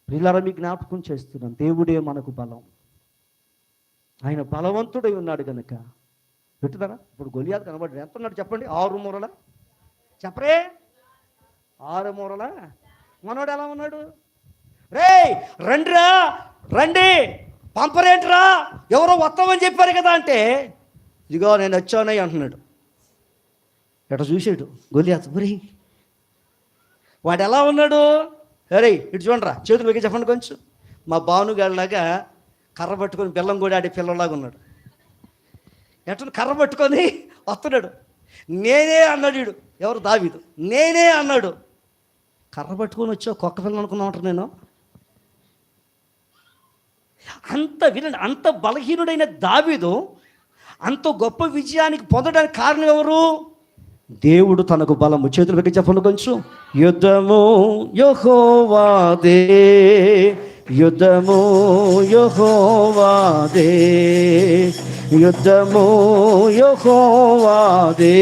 ప్రియులారా, మీకు జ్ఞాపకం చేస్తున్నాను, దేవుడే మనకు బలం. ఆయన బలవంతుడై ఉన్నాడు కనుక పెట్టుతారా. ఇప్పుడు గొలియాతు కనబడి ఎంత ఉన్నాడు చెప్పండి? 6 మూరల చెప్పరే, 6 మూరల మనోడు ఎలా ఉన్నాడు? రే రండిరా, రండి, పంపరేంట్రా, ఎవరో వస్తామని చెప్పారు కదా అంటే, ఇదిగో నేను వచ్చానని అంటున్నాడు. ఎట చూసాడు గొలియాతు, బురి వాడు ఎలా ఉన్నాడు? అరే ఇటు చూడరా, చేతులు వెక్కి చెప్పండి కొంచెం. మా భానుగాడిలాగా కర్ర పట్టుకొని బెల్లం కూడా ఆడే పిల్లలాగా ఉన్నాడు. ఎట్లా కర్ర పట్టుకొని వస్తున్నాడు. నేనే అన్నాడు వీడు, ఎవరు? దావీదు. నేనే అన్నాడు. కర్ర పట్టుకొని వచ్చావు, కుక్క పిల్లలు అనుకున్నా ఉంటారు నేను. అంత వినండి, అంత బలహీనుడైన దావీదు అంత గొప్ప విజయానికి పొందడానికి కారణం ఎవరు? దేవుడు తనకు బలము. చేతులు పెట్టి చెప్పండి కొంచెం. యుద్ధము యెహోవాదే, యుద్ధము యెహోవాదే, యుద్ధము యెహోవాదే.